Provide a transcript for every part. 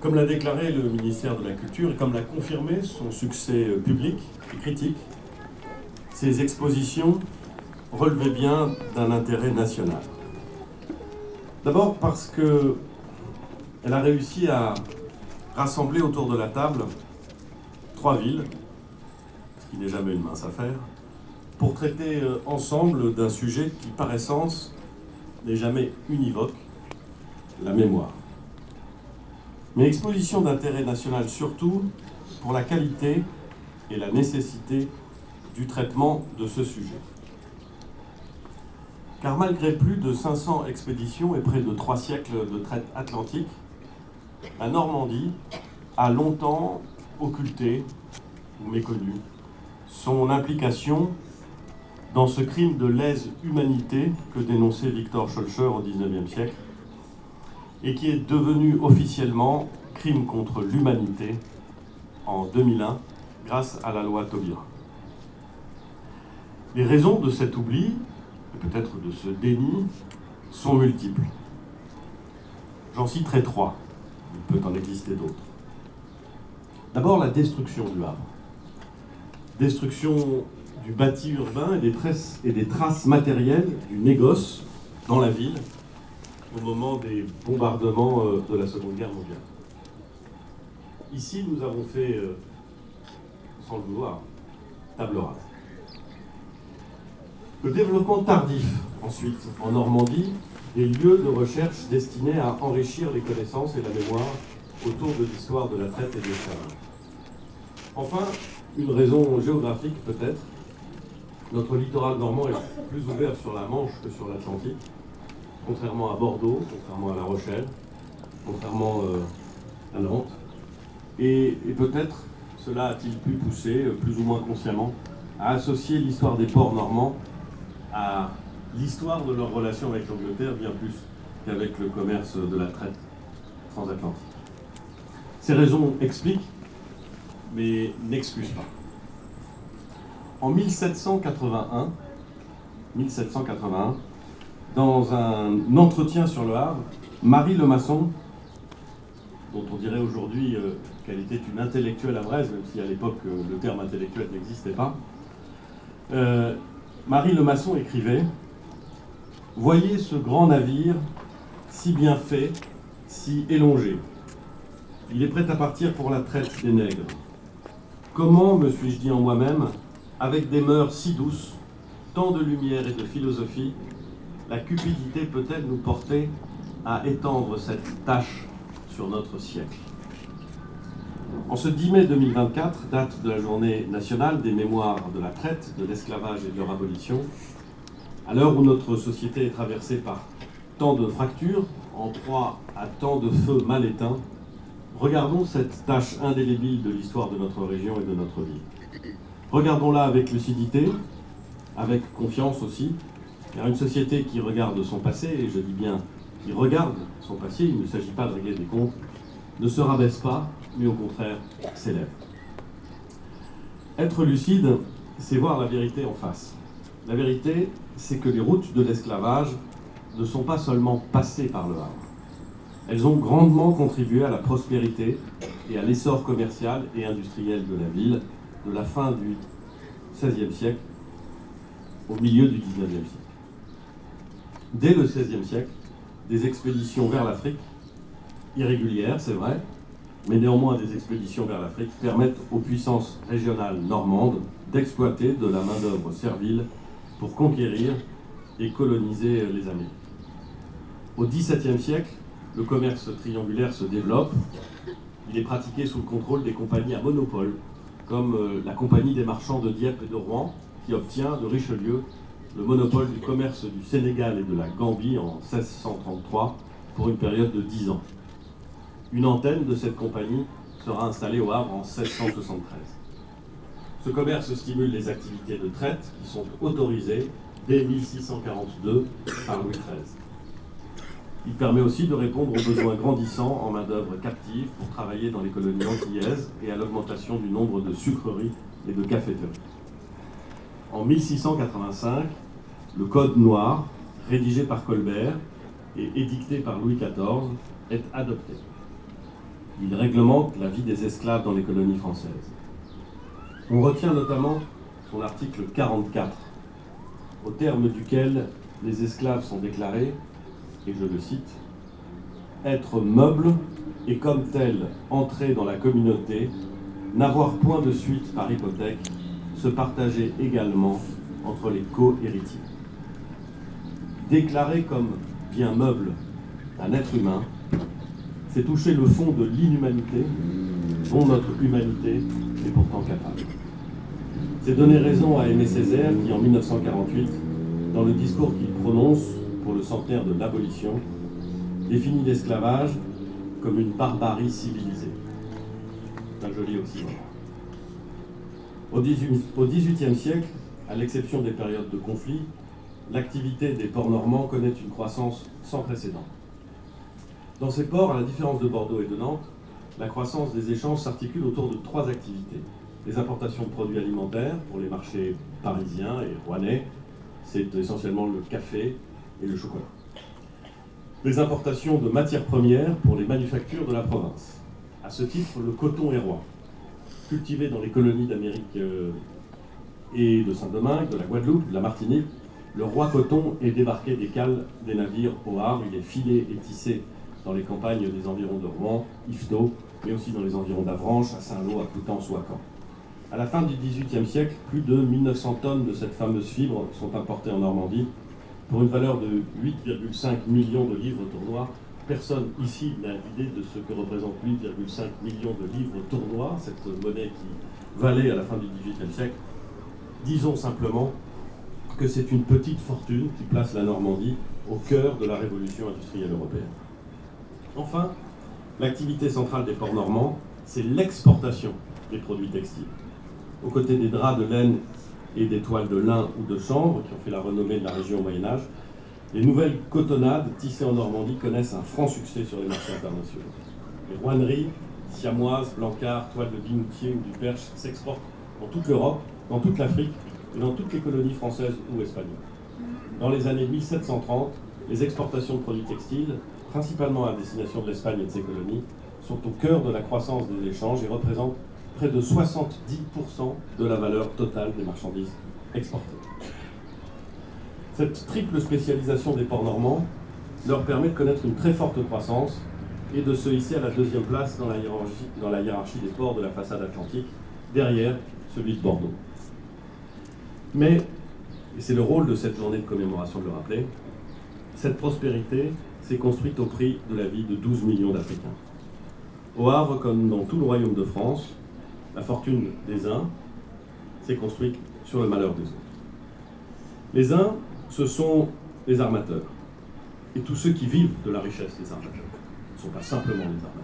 Comme l'a déclaré le ministère de la Culture et comme l'a confirmé son succès public et critique, ces expositions relevaient bien d'un intérêt national. D'abord parce qu'elle a réussi à rassembler autour de la table 3 villes, ce qui n'est jamais une mince affaire, pour traiter ensemble d'un sujet qui, par essence, n'est jamais univoque, la mémoire. Mais exposition d'intérêt national surtout pour la qualité et la nécessité du traitement de ce sujet. Car malgré plus de 500 expéditions et près de 3 siècles de traite atlantique, la Normandie a longtemps occulté ou méconnu son implication dans ce crime de lèse-humanité que dénonçait Victor Schœlcher au XIXe siècle et qui est devenu officiellement crime contre l'humanité en 2001 grâce à la loi Taubira. Les raisons de cet oubli, et peut-être de ce déni, sont multiples. J'en citerai 3, il peut en exister d'autres. D'abord la destruction du Havre. Destruction du bâti urbain et des traces matérielles du négoce dans la ville au moment des bombardements de la Seconde Guerre mondiale. Ici, nous avons fait, sans le vouloir, table rase. Le développement tardif, ensuite, en Normandie, des lieux de recherche destinés à enrichir les connaissances et la mémoire autour de l'histoire de la traite et de l'esclavage. Enfin, une raison géographique peut-être. Notre littoral normand est plus ouvert sur la Manche que sur l'Atlantique, contrairement à Bordeaux, contrairement à La Rochelle, contrairement à Nantes. Et peut-être cela a-t-il pu pousser, plus ou moins consciemment, à associer l'histoire des ports normands à l'histoire de leur relation avec l'Angleterre, bien plus qu'avec le commerce de la traite transatlantique. Ces raisons expliquent, mais n'excusent pas. En 1781, dans un entretien sur le Havre, Marie Lemasson, dont on dirait aujourd'hui qu'elle était une intellectuelle havraise, même si à l'époque le terme intellectuel n'existait pas, Marie Lemasson écrivait « Voyez ce grand navire, si bien fait, si élongé. Il est prêt à partir pour la traite des nègres. Comment, me suis-je dit en moi-même, avec des mœurs si douces, tant de lumière et de philosophie, la cupidité peut-elle nous porter à étendre cette tâche sur notre siècle ?» En ce 10 mai 2024, date de la journée nationale des mémoires de la traite, de l'esclavage et de leur abolition, à l'heure où notre société est traversée par tant de fractures, en proie à tant de feux mal éteints, regardons cette tâche indélébile de l'histoire de notre région et de notre vie. Regardons-la avec lucidité, avec confiance aussi, car une société qui regarde son passé, et je dis bien qui regarde son passé, il ne s'agit pas de régler des comptes, ne se rabaisse pas, mais au contraire s'élève. Être lucide, c'est voir la vérité en face. La vérité, c'est que les routes de l'esclavage ne sont pas seulement passées par le Havre. Elles ont grandement contribué à la prospérité et à l'essor commercial et industriel de la ville de la fin du XVIe siècle au milieu du XIXe siècle. Dès le XVIe siècle, des expéditions vers l'Afrique, irrégulières, c'est vrai, mais néanmoins des expéditions vers l'Afrique permettent aux puissances régionales normandes d'exploiter de la main-d'œuvre servile pour conquérir et coloniser les Amériques. Au XVIIe siècle, le commerce triangulaire se développe. Il est pratiqué sous le contrôle des compagnies à monopole, comme la Compagnie des marchands de Dieppe et de Rouen, qui obtient de Richelieu le monopole du commerce du Sénégal et de la Gambie en 1633 pour une période de 10 ans. Une antenne de cette compagnie sera installée au Havre en 1673. Ce commerce stimule les activités de traite qui sont autorisées dès 1642 par Louis XIII. Il permet aussi de répondre aux besoins grandissants en main-d'œuvre captive pour travailler dans les colonies antillaises et à l'augmentation du nombre de sucreries et de caféteries. En 1685, le Code noir, rédigé par Colbert et édicté par Louis XIV, est adopté. Il réglemente la vie des esclaves dans les colonies françaises. On retient notamment son article 44, au terme duquel les esclaves sont déclarés, et je le cite, « être meubles et comme tels entrer dans la communauté, n'avoir point de suite par hypothèque, se partager également entre les co-héritiers. » Déclarer comme bien meuble un être humain, c'est toucher le fond de l'inhumanité dont notre humanité est pourtant capable. C'est donner raison à Aimé Césaire qui, en 1948, dans le discours qu'il prononce pour le centenaire de l'abolition, définit l'esclavage comme une barbarie civilisée. C'est un joli oxymore. Au XVIIIe siècle, à l'exception des périodes de conflit, l'activité des ports normands connaît une croissance sans précédent. Dans ces ports, à la différence de Bordeaux et de Nantes, la croissance des échanges s'articule autour de 3 activités. Les importations de produits alimentaires pour les marchés parisiens et rouennais, c'est essentiellement le café et le chocolat. Les importations de matières premières pour les manufactures de la province. À ce titre, le coton est roi. Cultivé dans les colonies d'Amérique et de Saint-Domingue, de la Guadeloupe, de la Martinique, le roi coton est débarqué des cales des navires au Havre. Il est filé et tissé dans les campagnes des environs de Rouen, Yvetot, mais aussi dans les environs d'Avranches, à Saint-Lô, à Coutances ou à Caen. À la fin du XVIIIe siècle, plus de 1900 tonnes de cette fameuse fibre sont importées en Normandie pour une valeur de 8,5 millions de livres tournois. Personne ici n'a idée de ce que représente 8,5 millions de livres tournois, cette monnaie qui valait à la fin du XVIIIe siècle. Disons simplement que c'est une petite fortune qui place la Normandie au cœur de la révolution industrielle européenne. Enfin, l'activité centrale des ports normands, c'est l'exportation des produits textiles. Aux côtés des draps de laine et des toiles de lin ou de chanvre qui ont fait la renommée de la région au Moyen-Âge, les nouvelles cotonnades tissées en Normandie connaissent un franc succès sur les marchés internationaux. Les rouenneries, siamoises, blancards, toiles de guinoutier ou du perche s'exportent dans toute l'Europe, dans toute l'Afrique et dans toutes les colonies françaises ou espagnoles. Dans les années 1730, les exportations de produits textiles, principalement à destination de l'Espagne et de ses colonies, sont au cœur de la croissance des échanges et représentent près de 70% de la valeur totale des marchandises exportées. Cette triple spécialisation des ports normands leur permet de connaître une très forte croissance et de se hisser à la 2e place dans la hiérarchie des ports de la façade atlantique, derrière celui de Bordeaux. Mais, et c'est le rôle de cette journée de commémoration de le rappeler, cette prospérité s'est construite au prix de la vie de 12 millions d'Africains. Au Havre, comme dans tout le royaume de France, la fortune des uns s'est construite sur le malheur des autres. Les uns, ce sont les armateurs, et tous ceux qui vivent de la richesse des armateurs. Ce ne sont pas simplement les armateurs.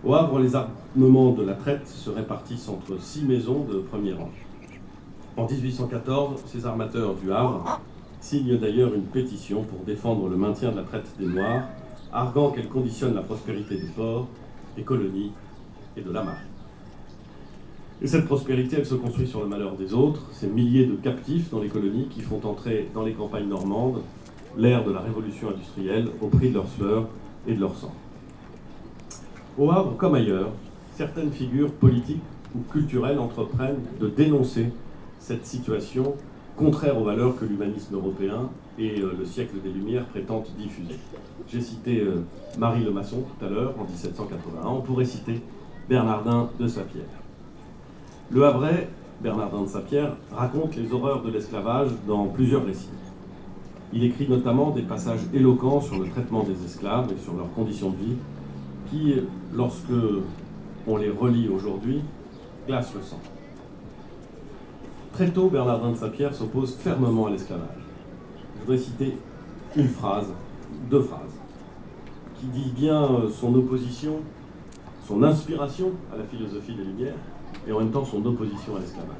Au Havre, les armements de la traite se répartissent entre 6 maisons de premier rang. En 1814, ces armateurs du Havre signent d'ailleurs une pétition pour défendre le maintien de la traite des Noirs, arguant qu'elle conditionne la prospérité des ports, des colonies et de la marine. Et cette prospérité, elle se construit sur le malheur des autres, ces milliers de captifs dans les colonies qui font entrer dans les campagnes normandes l'ère de la révolution industrielle au prix de leur sueur et de leur sang. Au Havre, comme ailleurs, certaines figures politiques ou culturelles entreprennent de dénoncer cette situation contraire aux valeurs que l'humanisme européen et le siècle des Lumières prétendent diffuser. J'ai cité Marie Lemasson tout à l'heure, en 1781. On pourrait citer Bernardin de Sapierre. Le Havrais, Bernardin de Sapierre, raconte les horreurs de l'esclavage dans plusieurs récits. Il écrit notamment des passages éloquents sur le traitement des esclaves et sur leurs conditions de vie qui, lorsque on les relit aujourd'hui, glacent le sang. Très tôt, Bernardin de Sapierre s'oppose fermement à l'esclavage. Je voudrais citer une phrase, 2 phrases, qui disent bien son opposition, son inspiration à la philosophie des Lumières, et en même temps son opposition à l'esclavage.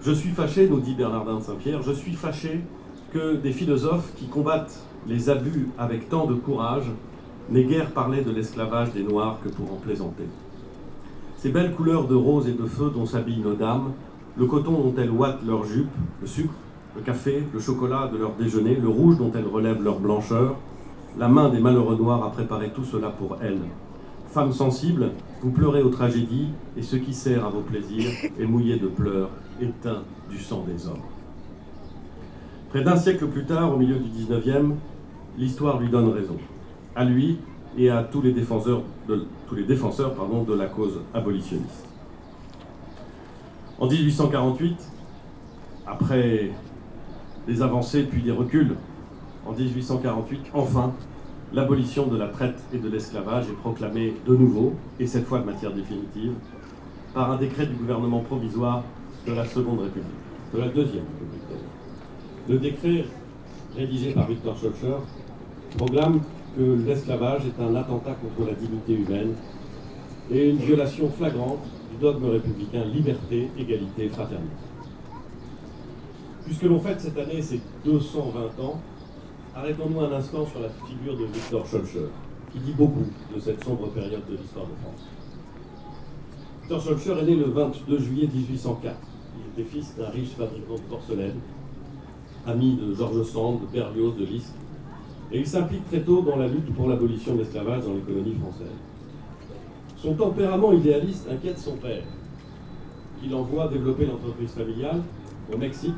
Je suis fâché, nous dit Bernardin de Saint-Pierre, je suis fâché que des philosophes qui combattent les abus avec tant de courage n'aient guère parlé de l'esclavage des Noirs que pour en plaisanter. Ces belles couleurs de rose et de feu dont s'habillent nos dames, le coton dont elles ouatent leurs jupes, le sucre, le café, le chocolat de leur déjeuner, le rouge dont elles relèvent leur blancheur, la main des malheureux noirs a préparé tout cela pour elle. Femmes sensibles, vous pleurez aux tragédies, et ce qui sert à vos plaisirs est mouillé de pleurs et teint du sang des hommes. Près d'un siècle plus tard, au milieu du 19e, l'histoire lui donne raison. À lui et à tous les défenseurs de la cause abolitionniste. En 1848, après des avancées puis des reculs, en 1848, enfin, l'abolition de la traite et de l'esclavage est proclamée de nouveau, et cette fois de matière définitive, par un décret du gouvernement provisoire de la Seconde République, de la Deuxième République d'ailleurs. Le décret, rédigé par Victor Schœlcher, proclame que l'esclavage est un attentat contre la dignité humaine et une violation flagrante du dogme républicain liberté, égalité, fraternité. Puisque l'on fête cette année ses 220 ans, arrêtons-nous un instant sur la figure de Victor Schœlcher, qui dit beaucoup de cette sombre période de l'histoire de France. Victor Schœlcher est né le 22 juillet 1804. Il était fils d'un riche fabricant de porcelaine, ami de George Sand, de Berlioz, de Liszt, et il s'implique très tôt dans la lutte pour l'abolition de l'esclavage dans les colonies françaises. Son tempérament idéaliste inquiète son père, qui l'envoie développer l'entreprise familiale au Mexique,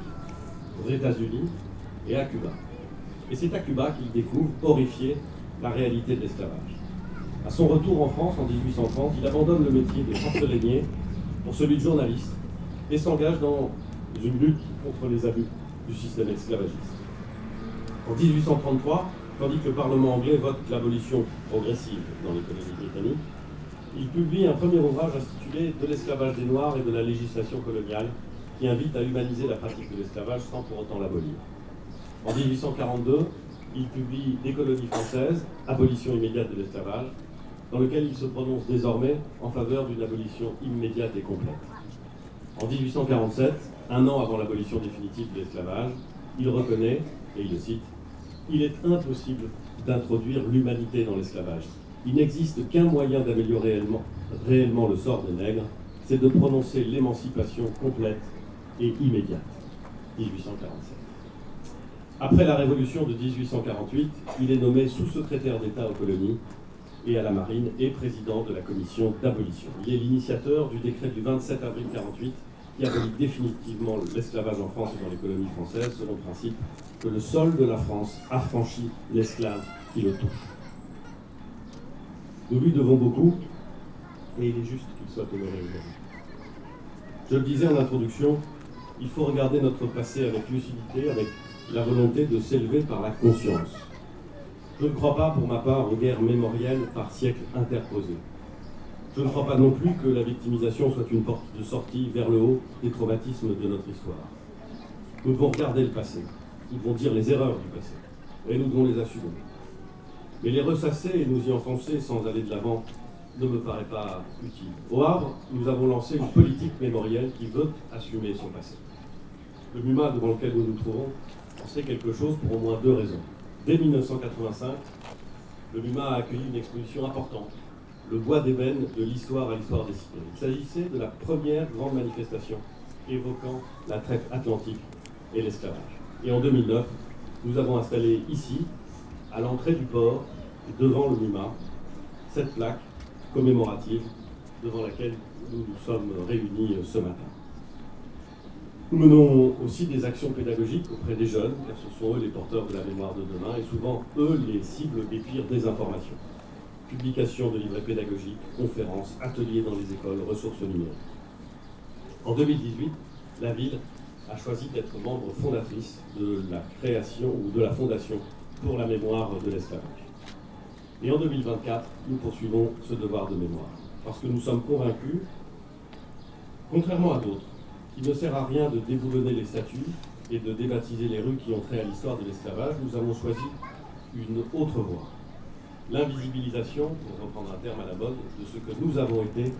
aux États-Unis et à Cuba. Et c'est à Cuba qu'il découvre, horrifié, la réalité de l'esclavage. À son retour en France en 1830, il abandonne le métier de porcelainier pour celui de journaliste et s'engage dans une lutte contre les abus du système esclavagiste. En 1833, tandis que le Parlement anglais vote l'abolition progressive dans les colonies britanniques, il publie un premier ouvrage intitulé « De l'esclavage des Noirs et de la législation coloniale » qui invite à humaniser la pratique de l'esclavage sans pour autant l'abolir. En 1842, il publie « Des colonies françaises, abolition immédiate de l'esclavage », dans lequel il se prononce désormais en faveur d'une abolition immédiate et complète. En 1847, un an avant l'abolition définitive de l'esclavage, il reconnaît, et il le cite, « Il est impossible d'introduire l'humanité dans l'esclavage. Il n'existe qu'un moyen d'améliorer réellement le sort des nègres, c'est de prononcer l'émancipation complète et immédiate. » 1847. Après la Révolution de 1848, il est nommé sous-secrétaire d'État aux colonies et à la marine et président de la commission d'abolition. Il est l'initiateur du décret du 27 avril 1948 qui abolit définitivement l'esclavage en France et dans les colonies françaises, selon le principe que le sol de la France affranchit l'esclave qui le touche. Nous lui devons beaucoup, et il est juste qu'il soit honoré aujourd'hui. Je le disais en introduction, il faut regarder notre passé avec lucidité, avec la volonté de s'élever par la conscience. Je ne crois pas, pour ma part, aux guerres mémorielles par siècle interposées. Je ne crois pas non plus que la victimisation soit une porte de sortie vers le haut des traumatismes de notre histoire. Nous devons regarder le passé, nous devons dire les erreurs du passé, et nous devons les assumer. Mais les ressasser et nous y enfoncer sans aller de l'avant ne me paraît pas utile. Au Havre, nous avons lancé une politique mémorielle qui veut assumer son passé. Le MUMA devant lequel nous nous trouvons en sait quelque chose pour au moins deux raisons. Dès 1985, le MUMA a accueilli une exposition importante, le bois d'ébène de l'histoire à l'histoire des cités. Il s'agissait de la première grande manifestation évoquant la traite atlantique et l'esclavage. Et en 2009, nous avons installé ici, à l'entrée du port, devant le MUMA, cette plaque commémorative devant laquelle nous nous sommes réunis ce matin. Nous menons aussi des actions pédagogiques auprès des jeunes, car ce sont eux les porteurs de la mémoire de demain, et souvent eux les cibles des pires désinformations. Publication de livrets pédagogiques, conférences, ateliers dans les écoles, ressources numériques. En 2018, la ville a choisi d'être membre fondatrice de la création ou de la fondation pour la mémoire de l'esclavage. Et en 2024, nous poursuivons ce devoir de mémoire, parce que nous sommes convaincus, contrairement à d'autres, qu'il ne sert à rien de déboulonner les statues et de débaptiser les rues qui ont trait à l'histoire de l'esclavage. Nous avons choisi une autre voie. L'invisibilisation, pour reprendre un terme à la mode, de ce que nous avons été,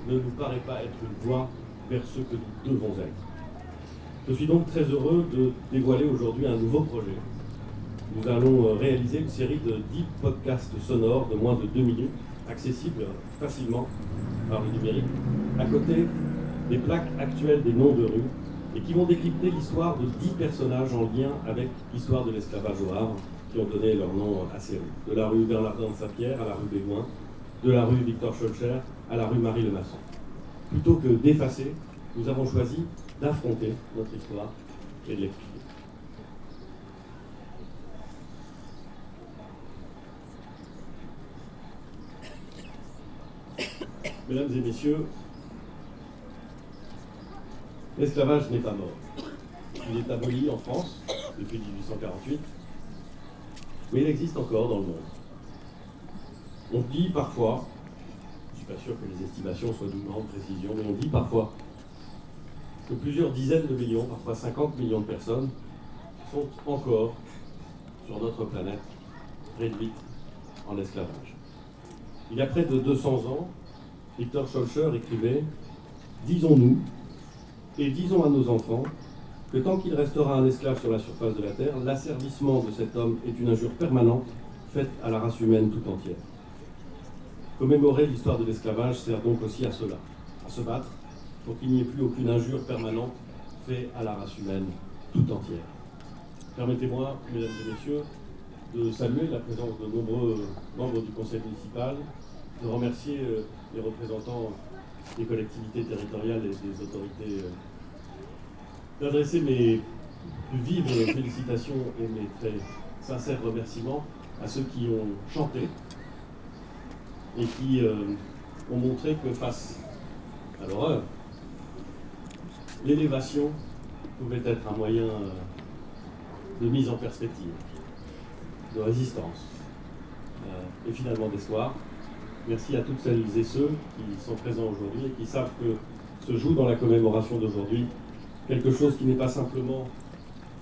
ne nous paraît pas être une voie vers ce que nous devons être. Je suis donc très heureux de dévoiler aujourd'hui un nouveau projet. Nous allons réaliser une série de 10 podcasts sonores de moins de 2 minutes, accessibles facilement par le numérique, à côté des plaques actuelles des noms de rues, et qui vont décrypter l'histoire de 10 personnages en lien avec l'histoire de l'esclavage au Havre, qui ont donné leur nom à ces rues. De la rue Bernardin de Saint-Pierre à la rue Béguin, de la rue Victor Schoelcher à la rue Marie-le-Masson. Plutôt que d'effacer, nous avons choisi d'affronter notre histoire et de l'expliquer. Mesdames et messieurs, l'esclavage n'est pas mort. Il est aboli en France depuis 1848, mais il existe encore dans le monde. On dit parfois, je ne suis pas sûr que les estimations soient d'une grande précision, mais on dit parfois que plusieurs dizaines de millions, parfois 50 millions de personnes, sont encore sur notre planète réduites en esclavage. Il y a près de 200 ans, Victor Schoelcher écrivait « Disons-nous, et disons à nos enfants, que tant qu'il restera un esclave sur la surface de la Terre, l'asservissement de cet homme est une injure permanente faite à la race humaine tout entière. » Commémorer l'histoire de l'esclavage sert donc aussi à cela, à se battre pour qu'il n'y ait plus aucune injure permanente faite à la race humaine tout entière. Permettez-moi, mesdames et messieurs, de saluer la présence de nombreux membres du conseil municipal, de remercier les représentants des collectivités territoriales et des autorités, d'adresser mes plus vives félicitations et mes très sincères remerciements à ceux qui ont chanté et qui ont montré que face à l'horreur, l'élévation pouvait être un moyen de mise en perspective, de résistance et finalement d'espoir. Merci à toutes celles et ceux qui sont présents aujourd'hui et qui savent que se joue dans la commémoration d'aujourd'hui quelque chose qui n'est pas simplement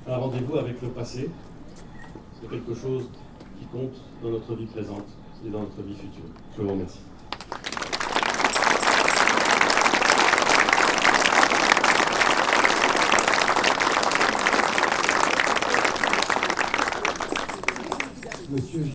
un rendez-vous avec le passé, mais quelque chose qui compte dans notre vie présente et dans notre vie future. Je vous remercie. Monsieur